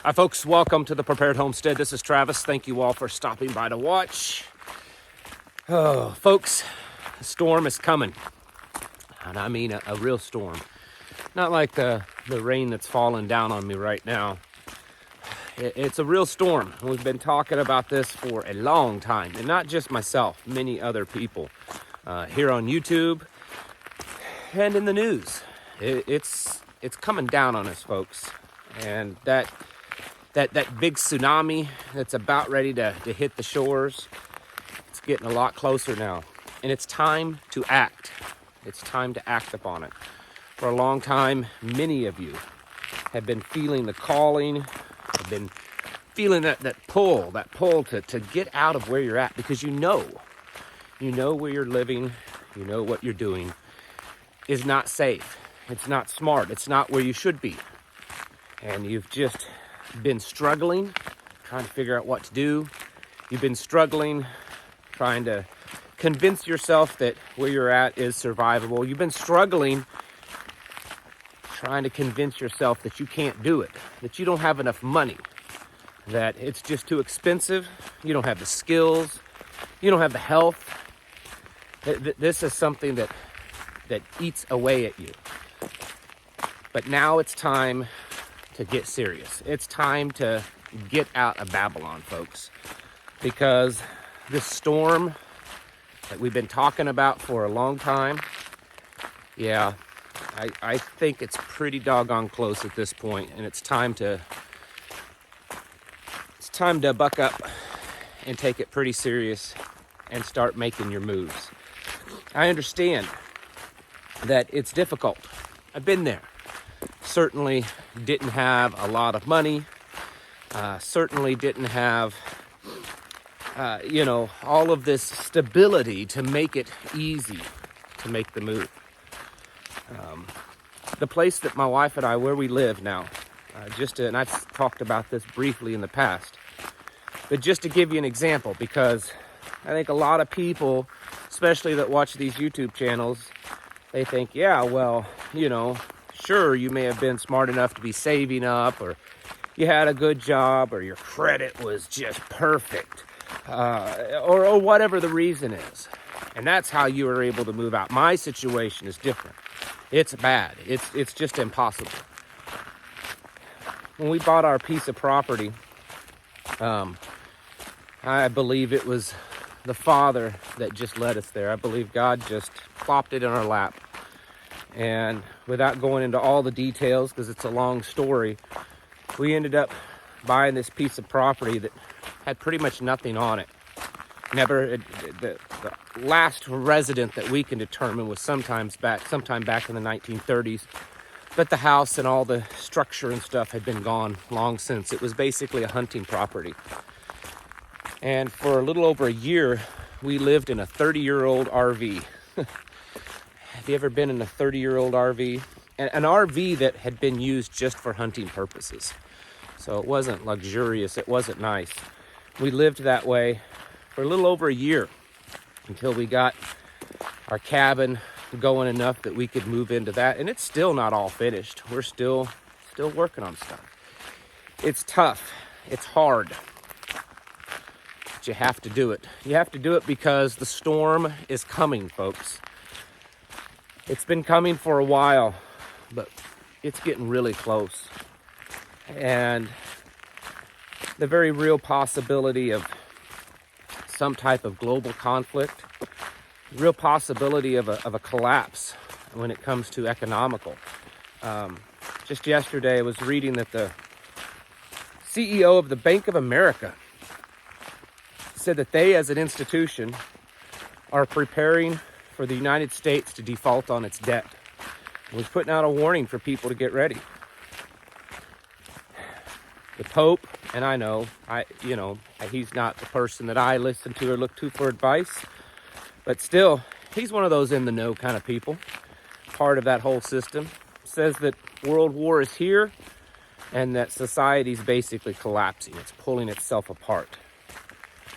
Hi folks, welcome to the Prepared Homestead. This is Travis. Thank you all for stopping by to watch. Oh, folks, a storm is coming. And I mean a real storm. Not like the rain that's falling down on me right now. It's a real storm. We've been talking about this for a long time. And not just myself, many other people here on YouTube and in the news. It's coming down on us, folks. And that big tsunami that's about ready to hit the shores, it's getting a lot closer now. And it's time to act. It's time to act upon it. For a long time, many of you have been feeling the calling, have been feeling that pull to get out of where you're at, because you know where you're living, you know what you're doing is not safe. It's not smart. It's not where you should be. And you've just been struggling, trying to figure out what to do. You've been struggling, trying to convince yourself that where you're at is survivable. You've been struggling, trying to convince yourself that you can't do it, that you don't have enough money, that it's just too expensive, you don't have the skills, you don't have the health. This is something that eats away at you. But now it's time to get serious. It's time to get out of Babylon, folks, because this storm that we've been talking about for a long time, yeah, I think it's pretty doggone close at this point, and it's time to buck up and take it pretty serious and start making your moves. I understand that it's difficult. I've been there. Certainly didn't have a lot of money, certainly didn't have, all of this stability to make it easy to make the move. The place that my wife and I, where we live now, and I've talked about this briefly in the past, but just to give you an example, because I think a lot of people, especially that watch these YouTube channels, they think, yeah, well, sure, you may have been smart enough to be saving up, or you had a good job, or your credit was just perfect, or whatever the reason is. And that's how you were able to move out. My situation is different. It's bad. It's just impossible. When we bought our piece of property, I believe it was the Father that just led us there. I believe God just plopped it in our lap. And without going into all the details, because it's a long story, we ended up buying this piece of property that had pretty much nothing on it. The last resident that we can determine was sometime back in the 1930s. But the house and all the structure and stuff had been gone long since. It was basically a hunting property. And for a little over a year, we lived in a 30-year-old RV. Have you ever been in a 30-year-old RV? An RV that had been used just for hunting purposes. So it wasn't luxurious, it wasn't nice. We lived that way for a little over a year until we got our cabin going enough that we could move into that. And it's still not all finished. We're still working on stuff. It's tough, it's hard, but you have to do it. You have to do it because the storm is coming, folks. It's been coming for a while, but it's getting really close. And the very real possibility of some type of global conflict, real possibility of a collapse when it comes to economical. Just yesterday, I was reading that the CEO of the Bank of America said that they, as an institution, are preparing for the United States to default on its debt. He was putting out a warning for people to get ready. The Pope, and I know, he's not the person that I listen to or look to for advice, but still, he's one of those in the know kind of people, part of that whole system. Says that world war is here and that society's basically collapsing. It's pulling itself apart.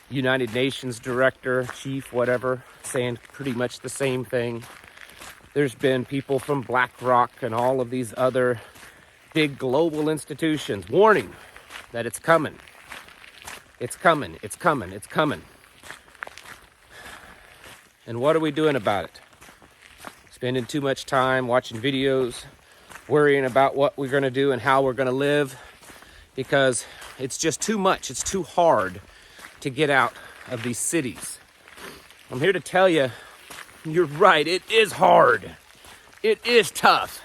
United Nations director, chief, whatever, saying pretty much the same thing. There's been people from BlackRock and all of these other big global institutions warning that it's coming. It's coming, it's coming, it's coming. And what are we doing about it? Spending too much time watching videos, worrying about what we're going to do and how we're going to live, because it's just too much. It's too hard to get out of these cities. I'm here to tell you, you're right. It is hard. It is tough.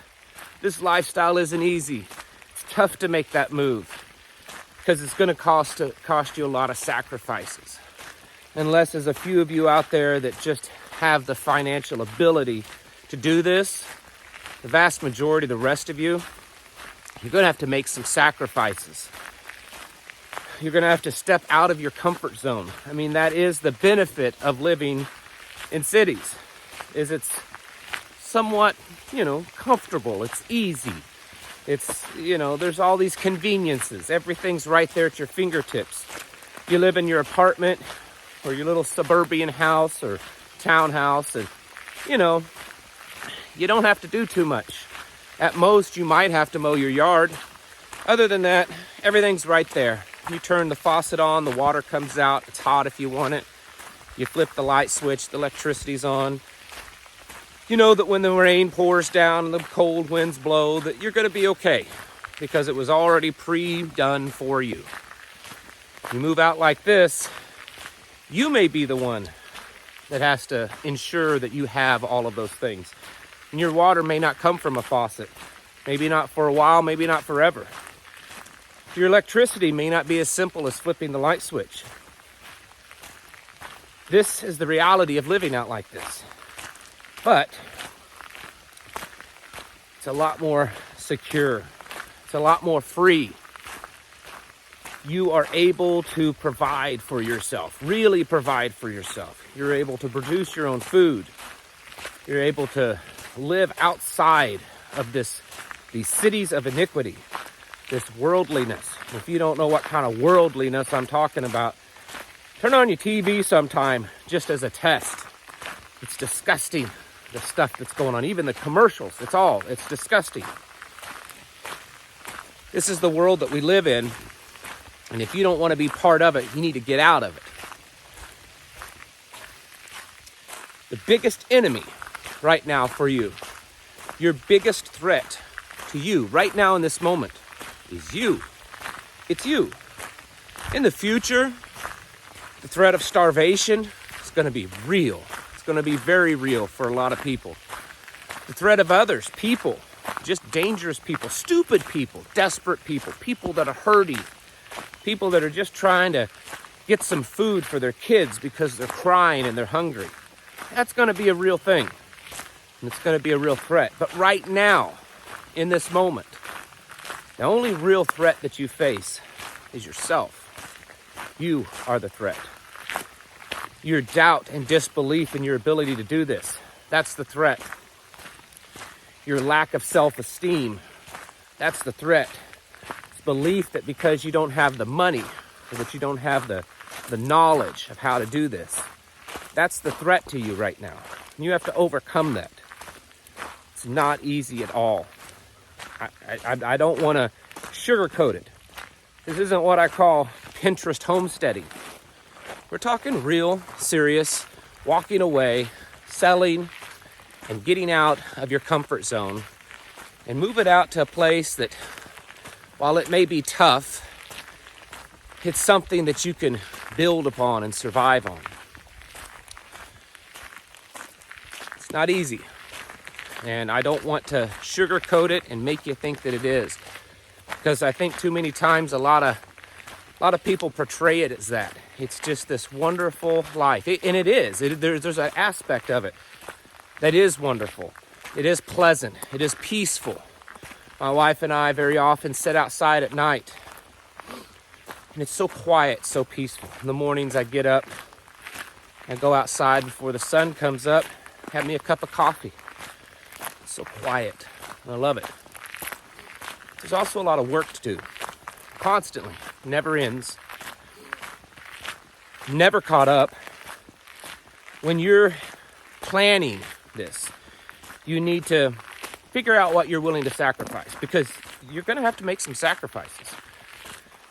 This lifestyle isn't easy. It's tough to make that move because it's going to cost you a lot of sacrifices. Unless there's a few of you out there that just have the financial ability to do this, the vast majority of the rest of you, you're going to have to make some sacrifices. You're going to have to step out of your comfort zone. I mean, that is the benefit of living in cities, is it's somewhat, comfortable. It's easy. It's, there's all these conveniences. Everything's right there at your fingertips. You live in your apartment or your little suburban house or townhouse, and, you don't have to do too much. At most, you might have to mow your yard. Other than that, everything's right there. You turn the faucet on, the water comes out. It's hot if you want it. You flip the light switch, the electricity's on. You know that when the rain pours down and the cold winds blow, that you're going to be okay because it was already pre-done for you. You move out like this, you may be the one that has to ensure that you have all of those things. And your water may not come from a faucet. Maybe not for a while, maybe not forever. Your electricity may not be as simple as flipping the light switch. This is the reality of living out like this. But it's a lot more secure. It's a lot more free. You are able to provide for yourself, really provide for yourself. You're able to produce your own food. You're able to live outside of these cities of iniquity, this worldliness. If you don't know what kind of worldliness I'm talking about, turn on your TV sometime just as a test. It's disgusting, the stuff that's going on. Even the commercials, it's disgusting. This is the world that we live in. And if you don't want to be part of it, you need to get out of it. The biggest enemy right now for you, your biggest threat to you right now in this moment is you. It's you. In the future, the threat of starvation is going to be real. It's going to be very real for a lot of people. The threat of others, people, just dangerous people, stupid people, desperate people, people that are hurting, people that are just trying to get some food for their kids because they're crying and they're hungry. That's going to be a real thing. And it's going to be a real threat. But right now, in this moment, the only real threat that you face is yourself. You are the threat. Your doubt and disbelief in your ability to do this, that's the threat. Your lack of self-esteem, that's the threat. It's belief that because you don't have the money, or that you don't have the knowledge of how to do this, that's the threat to you right now. And you have to overcome that. It's not easy at all. I don't want to sugarcoat it. This isn't what I call Pinterest homesteading. We're talking real, serious, walking away, selling, and getting out of your comfort zone and move it out to a place that, while it may be tough, it's something that you can build upon and survive on. It's not easy. And I don't want to sugarcoat it and make you think that it is. Because I think too many times a lot of people portray it as that. It's just this wonderful life. And it is. There's an aspect of it that is wonderful. It is pleasant. It is peaceful. My wife and I very often sit outside at night. And it's so quiet, so peaceful. In the mornings I get up, I go outside before the sun comes up, have me a cup of coffee. It's so quiet, and I love it. There's also a lot of work to do, constantly, never ends, never caught up. When you're planning this, you need to figure out what you're willing to sacrifice, because you're going to have to make some sacrifices.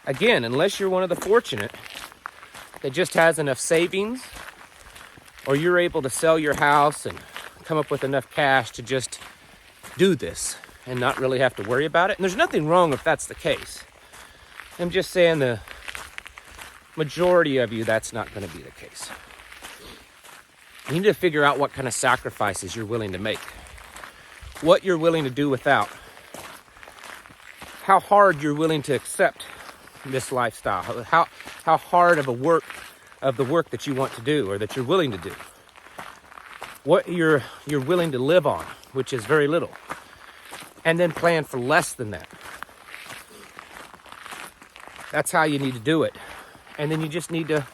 Again, unless you're one of the fortunate that just has enough savings, or you're able to sell your house and come up with enough cash to just do this and not really have to worry about it. And there's nothing wrong if that's the case. I'm just saying the majority of you, that's not going to be the case. You need to figure out what kind of sacrifices you're willing to make, what you're willing to do without, how hard you're willing to accept this lifestyle, how hard of the work that you want to do or that you're willing to do, what you're willing to live on, which is very little, and then plan for less than that. That's how you need to do it. And then you just need to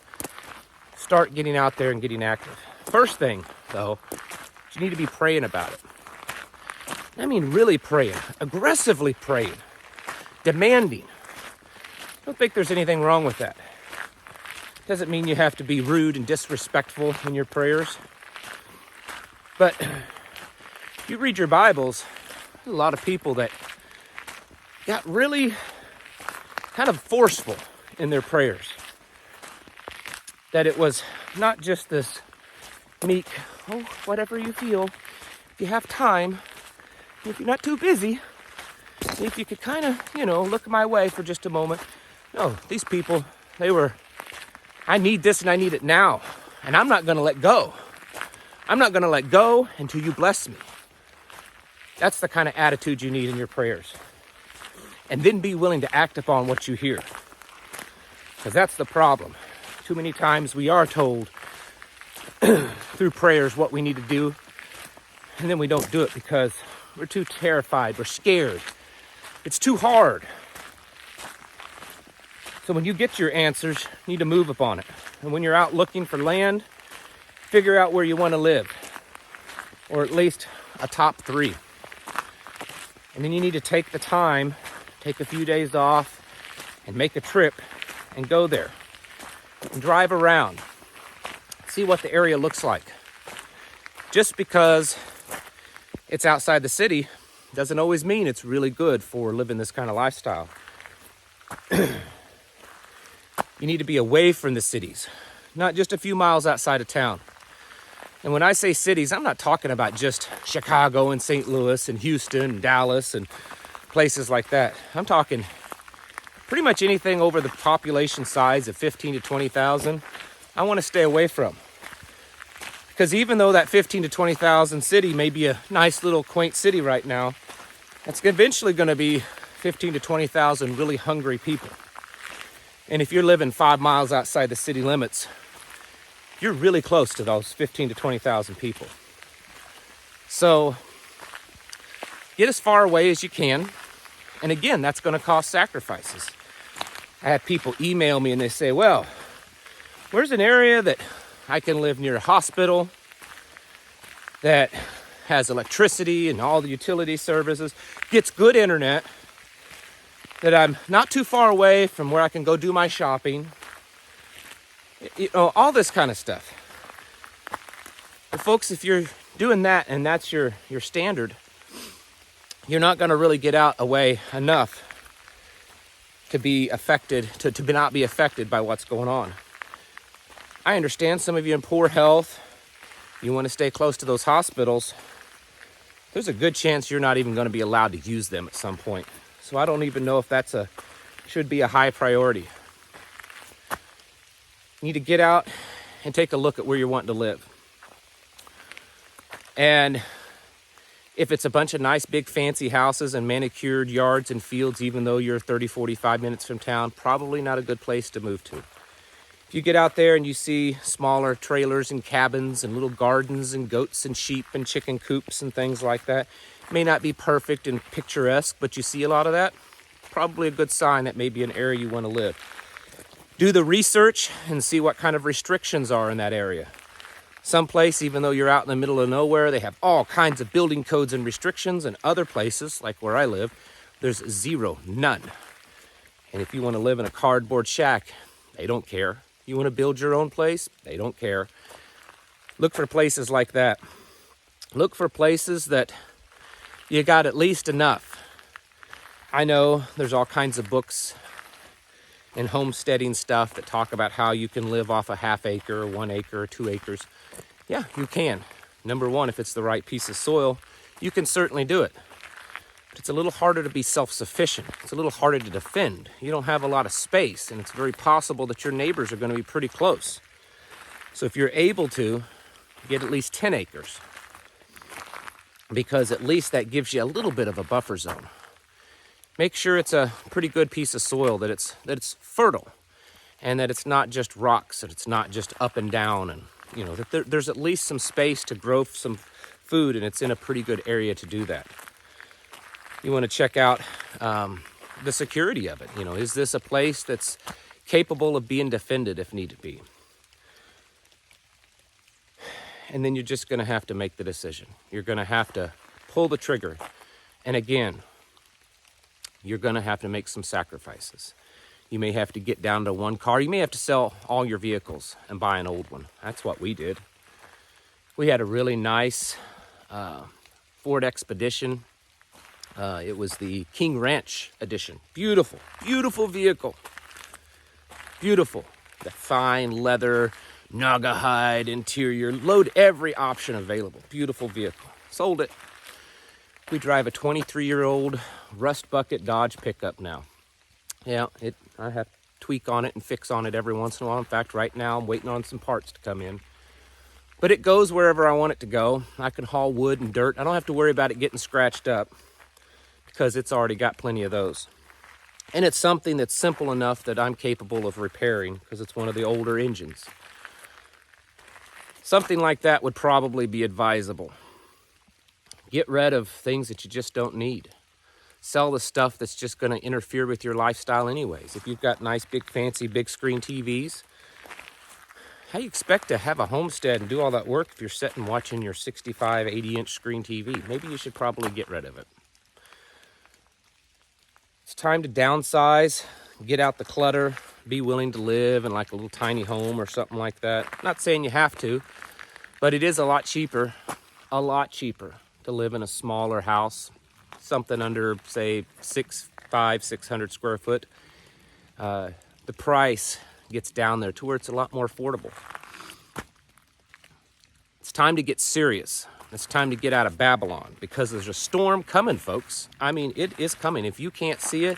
start getting out there and getting active. First thing, though, you need to be praying about it. I mean, really praying, aggressively praying, demanding. I don't think there's anything wrong with that. Doesn't mean you have to be rude and disrespectful in your prayers. But if you read your Bibles, there's a lot of people that got really kind of forceful in their prayers. That it was not just this meek, oh, whatever you feel, if you have time, if you're not too busy, if you could kind of, look my way for just a moment. No, these people, they were, I need this and I need it now. And I'm not going to let go. I'm not going to let go until you bless me. That's the kind of attitude you need in your prayers. And then be willing to act upon what you hear. Because that's the problem. Too many times we are told through prayers what we need to do, and then we don't do it because we're too terrified, we're scared. It's too hard. So when you get your answers, you need to move upon it. And when you're out looking for land, figure out where you want to live, or at least a top 3. And then you need to take the time, take a few days off, and make a trip and go there and drive around, see what the area looks like. Just because it's outside the city doesn't always mean it's really good for living this kind of lifestyle. You need to be away from the cities, not just a few miles outside of town. And when I say cities, I'm not talking about just Chicago and St. Louis and Houston and Dallas and places like that. I'm talking pretty much anything over the population size of 15 to 20,000, I want to stay away from. Because even though that 15 to 20,000 city may be a nice little quaint city right now, it's eventually going to be 15 to 20,000 really hungry people. And if you're living 5 miles outside the city limits, you're really close to those 15 to 20,000 people. So get as far away as you can. And again, that's going to cost sacrifices. I have people email me and they say, well, where's an area that I can live near a hospital that has electricity and all the utility services, gets good internet, that I'm not too far away from where I can go do my shopping, all this kind of stuff. But folks, if you're doing that and that's your standard, you're not going to really get out away enough to be affected, to not be affected by what's going on. I understand some of you in poor health, you want to stay close to those hospitals. There's a good chance you're not even going to be allowed to use them at some point. So I don't even know if that's should be a high priority. You need to get out and take a look at where you're wanting to live. And if it's a bunch of nice, big, fancy houses and manicured yards and fields, even though you're 30, 45 minutes from town, probably not a good place to move to. If you get out there and you see smaller trailers and cabins and little gardens and goats and sheep and chicken coops and things like that, it may not be perfect and picturesque, but you see a lot of that, probably a good sign that may be an area you want to live. Do the research and see what kind of restrictions are in that area. Some place, even though you're out in the middle of nowhere, they have all kinds of building codes and restrictions, and other places, like where I live, there's zero, none. And if you want to live in a cardboard shack, they don't care. You want to build your own place, they don't care. Look for places like that. Look for places that you got at least enough. I know there's all kinds of books and homesteading stuff that talk about how you can live off a half acre, 1 acre, or 2 acres. Yeah, you can. Number one, if it's the right piece of soil, you can certainly do it. But it's a little harder to be self-sufficient. It's a little harder to defend. You don't have a lot of space, and it's very possible that your neighbors are going to be pretty close. So if you're able to, get at least 10 acres, because at least that gives you a little bit of a buffer zone. Make sure it's a pretty good piece of soil, that it's fertile, and that it's not just rocks, that it's not just up and down, and you know, that there's at least some space to grow some food, and it's in a pretty good area to do that. You want to check out the security of it. You know, is this a place that's capable of being defended if need be? And then you're just going to have to make the decision. You're going to have to pull the trigger. And again, you're going to have to make some sacrifices. You may have to get down to one car. You may have to sell all your vehicles and buy an old one. That's what we did. We had a really nice Ford Expedition. It was the King Ranch edition. Beautiful, beautiful vehicle. Beautiful. The fine leather, Naugahyde interior. Load every option available. Beautiful vehicle. Sold it. We drive a 23-year-old rust bucket Dodge pickup now. Yeah, I have to tweak on it and fix on it every once in a while. In fact, right now I'm waiting on some parts to come in. But it goes wherever I want it to go. I can haul wood and dirt. I don't have to worry about it getting scratched up, because it's already got plenty of those. And it's something that's simple enough that I'm capable of repairing, because it's one of the older engines. Something like that would probably be advisable. Get rid of things that you just don't need. Sell the stuff that's just going to interfere with your lifestyle anyways. If you've got nice, big, fancy, big screen TVs, how do you expect to have a homestead and do all that work if you're sitting watching your 65, 80-inch screen TV? Maybe you should probably get rid of it. It's time to downsize, get out the clutter, be willing to live in like a little tiny home or something like that. Not saying you have to, but it is a lot cheaper to live in a smaller house, something under, say, 600 square foot. The price gets down there to where it's a lot more affordable. It's time to get serious. It's time to get out of Babylon, because there's a storm coming, folks. I mean, it is coming. If you can't see it,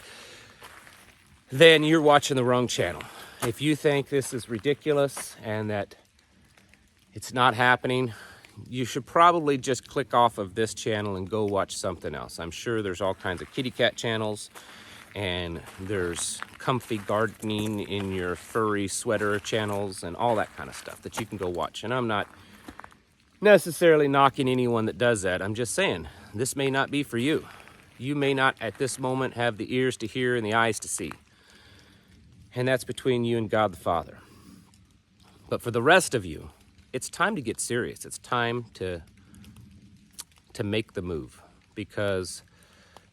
then you're watching the wrong channel. If you think this is ridiculous and that it's not happening, you should probably just click off of this channel and go watch something else. I'm sure there's all kinds of kitty cat channels, and there's comfy gardening in your furry sweater channels and all that kind of stuff that you can go watch. And I'm not necessarily knocking anyone that does that. I'm just saying, this may not be for you. You may not at this moment have the ears to hear and the eyes to see. And that's between you and God the Father. But for the rest of you, it's time to get serious. It's time to make the move, because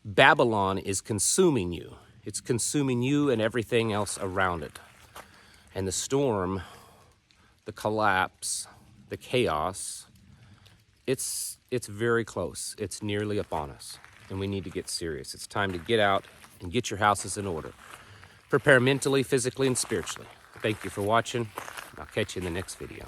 Babylon is consuming you. It's consuming you and everything else around it. And the storm, the collapse, the chaos, it's very close. It's nearly upon us, and we need to get serious. It's time to get out and get your houses in order. Prepare mentally, physically, and spiritually. Thank you for watching. I'll catch you in the next video.